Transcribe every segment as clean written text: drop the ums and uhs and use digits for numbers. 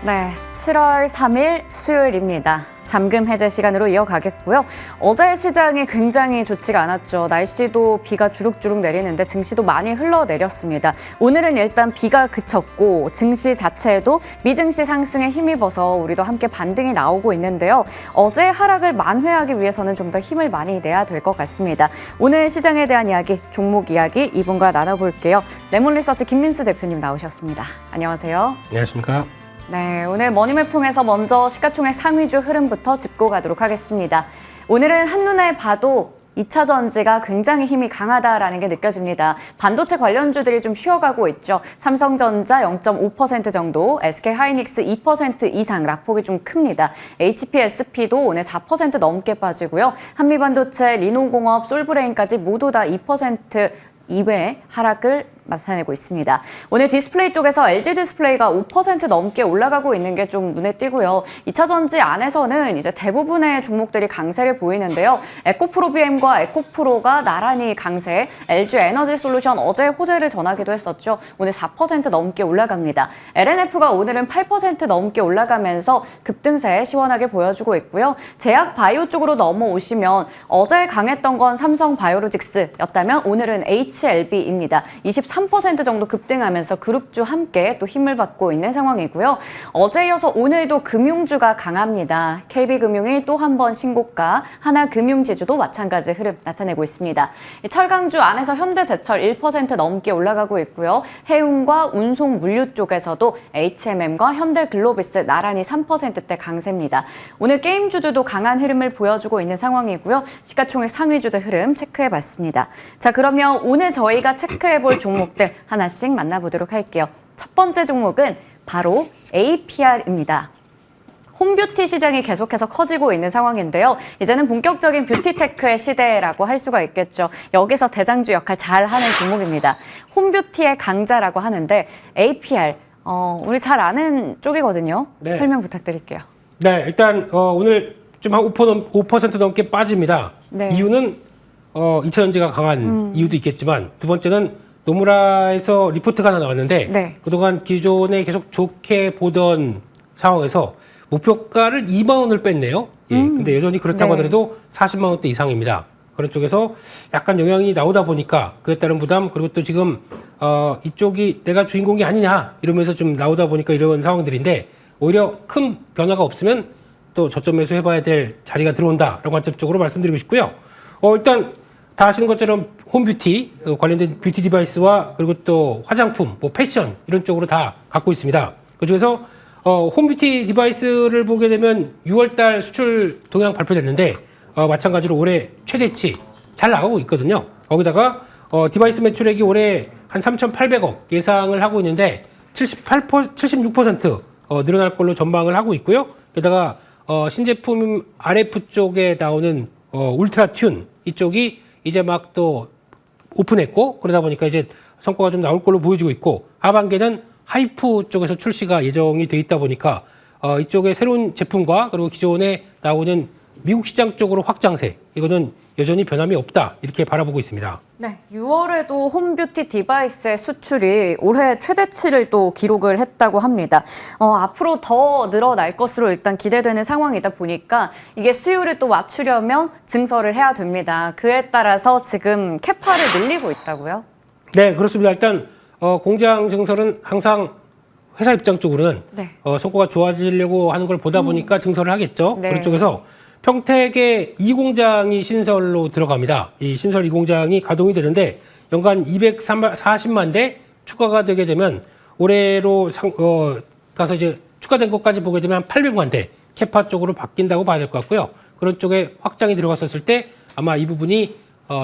네, 7월 3일 수요일입니다. 잠금 해제 시간으로 이어가겠고요. 어제 시장이 굉장히 좋지가 않았죠. 날씨도 비가 주룩주룩 내리는데 증시도 많이 흘러내렸습니다. 오늘은 일단 비가 그쳤고 증시 자체에도 미증시 상승에 힘입어서 우리도 함께 반등이 나오고 있는데요. 어제 하락을 만회하기 위해서는 좀 더 힘을 많이 내야 될 것 같습니다. 오늘 시장에 대한 이야기, 종목 이야기 이분과 나눠볼게요. 레몬리서치 김민수 대표님 나오셨습니다. 안녕하세요. 안녕하십니까. 네, 오늘 머니맵 통해서 먼저 시가총액 상위주 흐름부터 짚고 가도록 하겠습니다. 오늘은 한눈에 봐도 2차 전지가 굉장히 힘이 강하다라는 게 느껴집니다. 반도체 관련주들이 좀 쉬어가고 있죠. 삼성전자 0.5% 정도, SK하이닉스 2% 이상 낙폭이 좀 큽니다. HPSP도 오늘 4% 넘게 빠지고요. 한미반도체, 리노공업, 솔브레인까지 모두 다 2% 이외의 하락을 나타내고 있습니다. 오늘 디스플레이 쪽에서 LG디스플레이가 5% 넘게 올라가고 있는 게 좀 눈에 띄고요. 2차 전지 안에서는 이제 대부분의 종목들이 강세를 보이는데요. 에코프로비엠과 에코프로가 나란히 강세, LG에너지솔루션 어제 호재를 전하기도 했었죠. 오늘 4% 넘게 올라갑니다. LNF가 오늘은 8% 넘게 올라가면서 급등세 시원하게 보여주고 있고요. 제약 바이오 쪽으로 넘어오시면 어제 강했던 건 삼성바이오로직스였다면 오늘은 HLB입니다. 3% 정도 급등하면서 그룹주 함께 또 힘을 받고 있는 상황이고요. 어제 이어서 오늘도 금융주가 강합니다. KB금융이 또 한 번 신고가, 하나금융지주도 마찬가지 흐름 나타내고 있습니다. 철강주 안에서 현대제철 1% 넘게 올라가고 있고요. 해운과 운송 물류 쪽에서도 HMM과 현대글로비스 나란히 3%대 강세입니다. 오늘 게임주들도 강한 흐름을 보여주고 있는 상황이고요. 시가총액 상위주들 흐름 체크해봤습니다. 자, 그러면 오늘 저희가 체크해볼 종목들 하나씩 만나보도록 할게요. 첫 번째 종목은 바로 APR입니다. 홈뷰티 시장이 계속해서 커지고 있는 상황인데요. 이제는 본격적인 뷰티테크의 시대라고 할 수가 있겠죠. 여기서 대장주 역할 잘하는 종목입니다. 홈뷰티의 강자라고 하는데 APR, 우리 잘 아는 쪽이거든요. 네. 설명 부탁드릴게요. 네, 일단 오늘 좀 한 5% 넘게 빠집니다. 네. 이유는 2차 전지가 강한 이유도 있겠지만 두 번째는 노무라에서 리포트가 하나 나왔는데 네. 그동안 기존에 계속 좋게 보던 상황에서 목표가를 2만 원을 뺐네요. 예, 근데 여전히 그렇다고 네. 하더라도 40만 원대 이상입니다. 그런 쪽에서 약간 영향이 나오다 보니까 그에 따른 부담 그리고 또 지금 이쪽이 내가 주인공이 아니냐 이러면서 좀 나오다 보니까 이런 상황들인데 오히려 큰 변화가 없으면 또 저점 매수해봐야 될 자리가 들어온다라고 관점적으로 말씀드리고 싶고요. 일단 다 아시는 것처럼 홈뷰티 관련된 뷰티 디바이스와 그리고 또 화장품, 뭐 패션 이런 쪽으로 다 갖고 있습니다. 그중에서 홈뷰티 디바이스를 보게 되면 6월달 수출 동향 발표됐는데 마찬가지로 올해 최대치 잘 나가고 있거든요. 거기다가 디바이스 매출액이 올해 한 3,800억 예상을 하고 있는데 76% 늘어날 걸로 전망을 하고 있고요. 게다가 신제품 RF 쪽에 나오는 울트라 튠 이쪽이 이제 막 또 오픈했고 그러다 보니까 이제 성과가 좀 나올 걸로 보여지고 있고 하반기에는 하이프 쪽에서 출시가 예정이 돼 있다 보니까 이쪽에 새로운 제품과 그리고 기존에 나오는 미국 시장 쪽으로 확장세 이거는 여전히 변함이 없다 이렇게 바라보고 있습니다. 네, 6월에도 홈뷰티 디바이스의 수출이 올해 최대치를 또 기록을 했다고 합니다. 앞으로 더 늘어날 것으로 일단 기대되는 상황이다 보니까 이게 수요를 또 맞추려면 증설을 해야 됩니다. 그에 따라서 지금 캐파를 늘리고 있다고요? 네, 그렇습니다. 일단 공장 증설은 항상 회사 입장 쪽으로는 네. 성과가 좋아지려고 하는 걸 보다 보니까 증설을 하겠죠. 네. 그런 쪽에서 평택의 2공장이 신설로 들어갑니다. 이 신설 2공장이 가동이 되는데 연간 240만 대 추가가 되게 되면 올해로 가서 이제 추가된 것까지 보게 되면 800만 대 캐파 쪽으로 바뀐다고 봐야 될 것 같고요. 그런 쪽에 확장이 들어갔었을 때 아마 이 부분이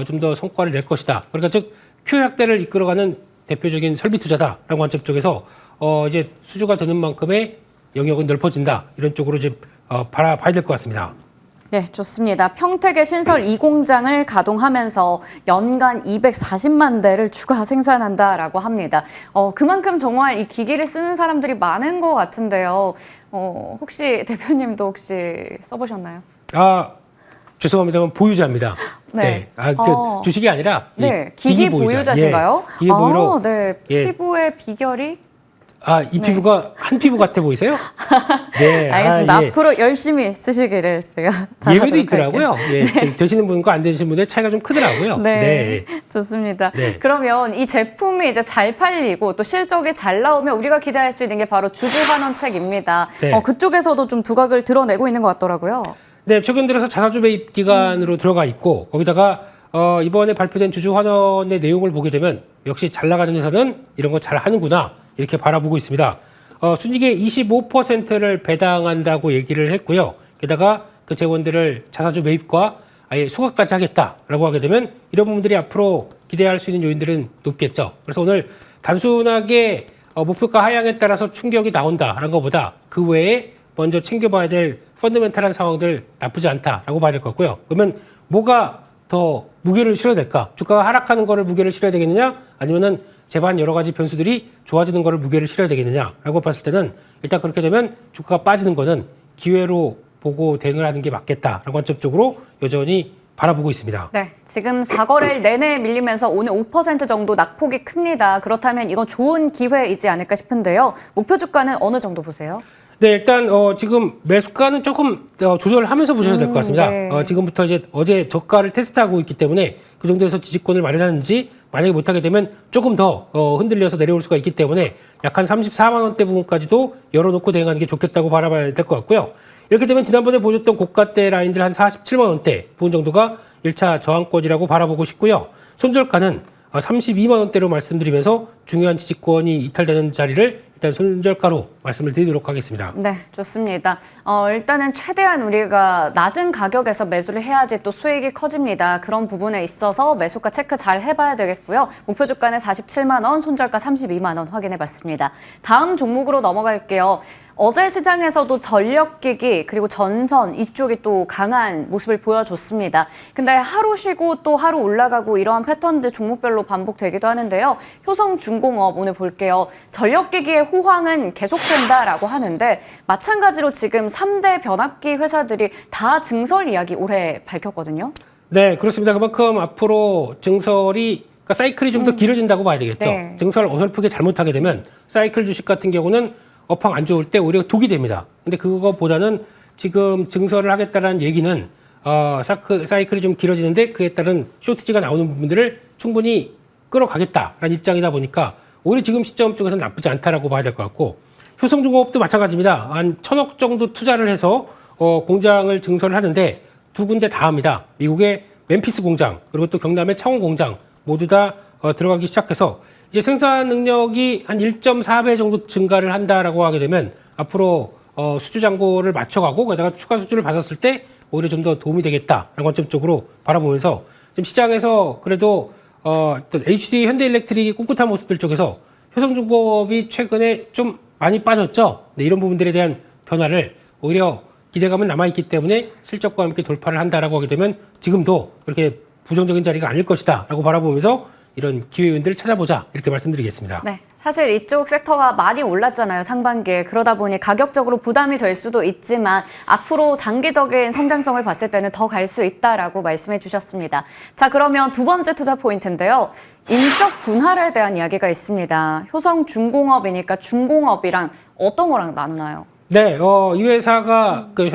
좀 더 성과를 낼 것이다. 그러니까 즉 Q 확대를 이끌어가는 대표적인 설비 투자다라는 관점 쪽에서 이제 수주가 되는 만큼의 영역은 넓어진다. 이런 쪽으로 이제 봐야 될 것 같습니다. 네, 좋습니다. 평택의 신설 2공장을 가동하면서 연간 240만 대를 추가 생산한다라고 합니다. 그만큼 정말 이 기기를 쓰는 사람들이 많은 것 같은데요. 혹시 대표님도 혹시 써보셨나요? 죄송합니다만 보유자입니다. 네. 주식이 아니라 네, 기기 보유자신가요? 예, 기기 보유로. 네. 피부의 비결이? 이 피부가 한 피부 같아 보이세요? 네. 알겠습니다. 예. 앞으로 열심히 쓰시기를 제가 예외도 있더라고요. 예, 좀 되시는 분과 안 되시는 분의 차이가 좀 크더라고요. 네. 좋습니다. 네. 그러면 이 제품이 이제 잘 팔리고 또 실적이 잘 나오면 우리가 기대할 수 있는 게 바로 주주환원책입니다. 네. 그쪽에서도 좀 두각을 드러내고 있는 것 같더라고요. 네, 최근 들어서 자사주 매입 기간으로 들어가 있고 거기다가 이번에 발표된 주주환원의 내용을 보게 되면 역시 잘 나가는 회사는 이런 거 잘 하는구나 이렇게 바라보고 있습니다. 순이익의 25%를 배당한다고 얘기를 했고요. 게다가 그 재원들을 자사주 매입과 아예 수강까지 하겠다라고 하게 되면 이런 부분들이 앞으로 기대할 수 있는 요인들은 높겠죠. 그래서 오늘 단순하게 목표가 하향에 따라서 충격이 나온다라는 것보다 그 외에 먼저 챙겨봐야 될 펀더멘탈한 상황들 나쁘지 않다라고 봐야 될 것 같고요. 그러면 뭐가 더 무게를 실어야 될까? 주가가 하락하는 거를 무게를 실어야 되겠느냐? 아니면은 재반 여러 가지 변수들이 좋아지는 거를 무게를 실어야 되겠느냐라고 봤을 때는 일단 그렇게 되면 주가가 빠지는 거는 기회로 보고 대응을 하는 게 맞겠다라는 관점 쪽으로 여전히 바라보고 있습니다. 네, 지금 4거래일 내내 밀리면서 오늘 5% 정도 낙폭이 큽니다. 그렇다면 이건 좋은 기회이지 않을까 싶은데요. 목표 주가는 어느 정도 보세요? 네, 일단 지금 매수가는 조금 조절하면서 보셔야 될 것 같습니다. 네. 지금부터 이제 어제 저가를 테스트하고 있기 때문에 그 정도에서 지지권을 마련하는지 만약에 못하게 되면 조금 더 흔들려서 내려올 수가 있기 때문에 약 한 34만 원대 부분까지도 열어놓고 대응하는 게 좋겠다고 바라봐야 될 것 같고요. 이렇게 되면 지난번에 보여줬던 고가대 라인들 한 47만 원대 부분 정도가 1차 저항권이라고 바라보고 싶고요. 손절가는 32만 원대로 말씀드리면서 중요한 지지권이 이탈되는 자리를 일단 손절가로 말씀을 드리도록 하겠습니다. 네, 좋습니다. 일단은 최대한 우리가 낮은 가격에서 매수를 해야지 또 수익이 커집니다. 그런 부분에 있어서 매수가 체크 잘 해봐야 되겠고요. 목표 주가는 47만 원, 손절가 32만 원 확인해봤습니다. 다음 종목으로 넘어갈게요. 어제 시장에서도 전력기기 그리고 전선 이쪽이 또 강한 모습을 보여줬습니다. 근데 하루 쉬고 또 하루 올라가고 이러한 패턴들 종목별로 반복되기도 하는데요. 효성중공업 오늘 볼게요. 전력기기의 호황은 계속된다라고 하는데 마찬가지로 지금 3대 변압기 회사들이 다 증설 이야기 올해 밝혔거든요. 네, 그렇습니다. 그만큼 앞으로 증설이 그러니까 사이클이 좀 더 길어진다고 봐야 되겠죠. 네. 증설 어설프게 잘못하게 되면 사이클 주식 같은 경우는 업황 안 좋을 때 오히려 독이 됩니다. 근데 그거보다는 지금 증설을 하겠다는 얘기는 사이클이 좀 길어지는데 그에 따른 쇼티지가 나오는 부분들을 충분히 끌어가겠다라는 입장이다 보니까 오히려 지금 시점 쪽에서는 나쁘지 않다라고 봐야 될 것 같고 효성중공업도 마찬가지입니다. 한 1,000억 정도 투자를 해서 공장을 증설을 하는데 두 군데 다 합니다. 미국의 멤피스 공장 그리고 또 경남의 창원 공장 모두 다 들어가기 시작해서 이제 생산 능력이 한 1.4배 정도 증가를 한다라고 하게 되면 앞으로 수주 잔고를 맞춰가고 거기다가 추가 수주를 받았을 때 오히려 좀 더 도움이 되겠다라는 관점 쪽으로 바라보면서 지금 시장에서 그래도 HD 현대일렉트릭이 꿋꿋한 모습들 쪽에서 효성중공업이 최근에 좀 많이 빠졌죠. 네, 이런 부분들에 대한 변화를 오히려 기대감은 남아있기 때문에 실적과 함께 돌파를 한다라고 하게 되면 지금도 그렇게 부정적인 자리가 아닐 것이다라고 바라보면서 이런 기회 요인들을 찾아보자 이렇게 말씀드리겠습니다. 네, 사실 이쪽 섹터가 많이 올랐잖아요, 상반기에. 그러다 보니 가격적으로 부담이 될 수도 있지만 앞으로 장기적인 성장성을 봤을 때는 더 갈 수 있다라고 말씀해 주셨습니다. 자, 그러면 두 번째 투자 포인트인데요. 인적 분할에 대한 이야기가 있습니다. 효성중공업이니까 중공업이랑 어떤 거랑 나누나요? 네, 이 회사가 그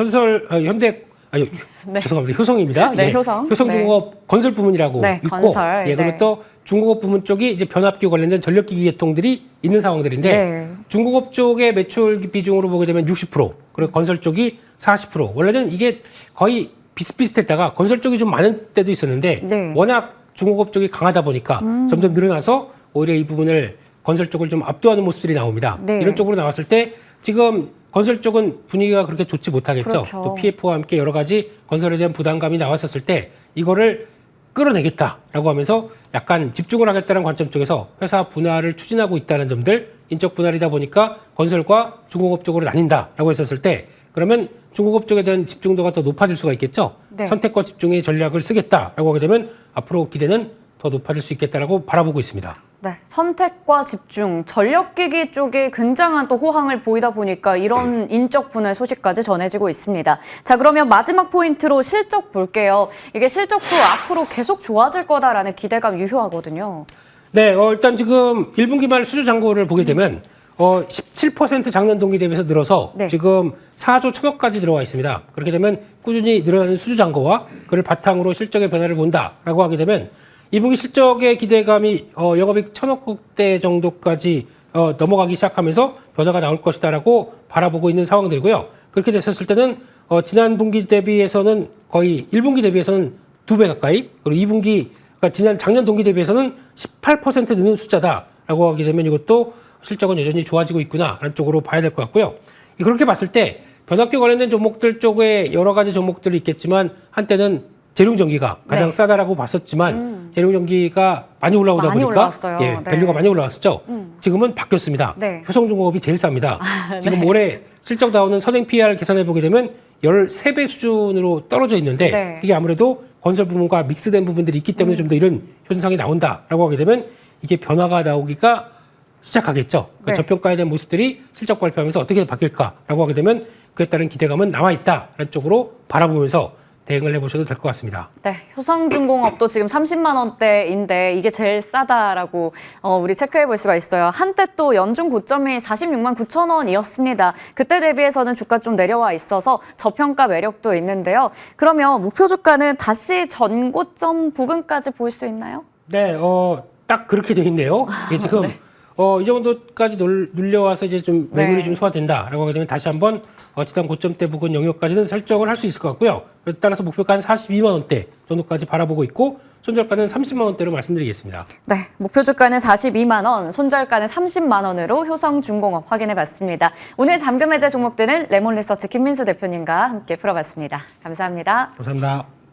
네. 죄송합니다. 효성입니다. 네, 예. 효성. 효성중공업 네. 건설 부문이라고 네, 있고, 건설. 예, 그리고 네. 또 중공업 부문 쪽이 이제 변압기 관련된 전력기기 계통들이 있는 상황들인데, 네. 중공업 쪽의 매출 비중으로 보게 되면 60%, 그리고 건설 쪽이 40%. 원래는 이게 거의 비슷비슷했다가 건설 쪽이 좀 많은 때도 있었는데, 네. 워낙 중공업 쪽이 강하다 보니까 점점 늘어나서 오히려 이 부분을 건설 쪽을 좀 압도하는 모습들이 나옵니다. 네. 이런 쪽으로 나왔을 때 지금 건설 쪽은 분위기가 그렇게 좋지 못하겠죠. 그렇죠. 또 PF와 함께 여러 가지 건설에 대한 부담감이 나왔었을 때 이거를 끌어내겠다라고 하면서 약간 집중을 하겠다는 관점 쪽에서 회사 분할을 추진하고 있다는 점들, 인적 분할이다 보니까 건설과 중공업 쪽으로 나뉜다라고 했었을 때 그러면 중공업 쪽에 대한 집중도가 더 높아질 수가 있겠죠. 네. 선택과 집중의 전략을 쓰겠다라고 하게 되면 앞으로 기대는 더 높아질 수 있겠다라고 바라보고 있습니다. 네, 선택과 집중, 전력기기 쪽에 굉장한 또 호황을 보이다 보니까 이런 인적 분할 소식까지 전해지고 있습니다. 자, 그러면 마지막 포인트로 실적 볼게요. 이게 실적도 앞으로 계속 좋아질 거다라는 기대감 유효하거든요. 네, 일단 지금 1분기 말 수주 잔고를 보게 되면 17% 작년 동기 대비해서 늘어서 네. 지금 4조 1천억까지 들어와 있습니다. 그렇게 되면 꾸준히 늘어나는 수주 잔고와 그를 바탕으로 실적의 변화를 본다라고 하게 되면 2분기 실적의 기대감이 영업이익 1,000억대 정도까지 넘어가기 시작하면서 변화가 나올 것이다라고 바라보고 있는 상황들이고요. 그렇게 됐었을 때는 지난 분기 대비해서는 거의 1분기 대비해서는 2배 가까이, 그리고 2분기 그러니까 작년 동기 대비해서는 18% 느는 숫자다라고 하게 되면 이것도 실적은 여전히 좋아지고 있구나라는 쪽으로 봐야 될 것 같고요. 그렇게 봤을 때 변압기 관련된 종목들 쪽에 여러 가지 종목들이 있겠지만 한때는 재룡전기가 가장 싸다라고 봤었지만 재룡전기가 많이 올라오다 보니까 올라왔어요. 예, 밸류가 많이 올라왔었죠. 지금은 바뀌었습니다. 효성중공업이 제일 쌉니다. 지금 올해 실적 나오는 선행 PER 계산해 보게 되면 13배 수준으로 떨어져 있는데 이게 아무래도 건설 부분과 믹스된 부분들이 있기 때문에 좀 더 이런 현상이 나온다라고 하게 되면 이게 변화가 나오기가 시작하겠죠. 그 저평가에 대한 모습들이 실적 발표하면서 어떻게 바뀔까라고 하게 되면 그에 따른 기대감은 남아있다라는 쪽으로 바라보면서 대응을 해보셔도 될 것 같습니다. 네, 효성중공업도 지금 30만 원대인데 이게 제일 싸다라고 우리 체크해 볼 수가 있어요. 한때 또 연중 고점이 46만 9천 원이었습니다. 그때 대비해서는 주가 좀 내려와 있어서 저평가 매력도 있는데요. 그러면 목표 주가는 다시 전고점 부근까지 볼 수 있나요? 네, 딱 그렇게 돼 있네요. 이게 지금 이 정도까지 눌려와서 이제 좀 매물이 좀 소화된다라고 하게 되면 다시 한번 지난 고점대 부근 영역까지는 설정을 할 수 있을 것 같고요. 따라서 목표가 한 42만 원대 정도까지 바라보고 있고 손절가는 30만 원대로 말씀드리겠습니다. 네, 목표 주가는 42만 원, 손절가는 30만 원으로 효성중공업 확인해 봤습니다. 오늘 잠금 해제 종목들은 레몬리서치 김민수 대표님과 함께 풀어봤습니다. 감사합니다. 감사합니다.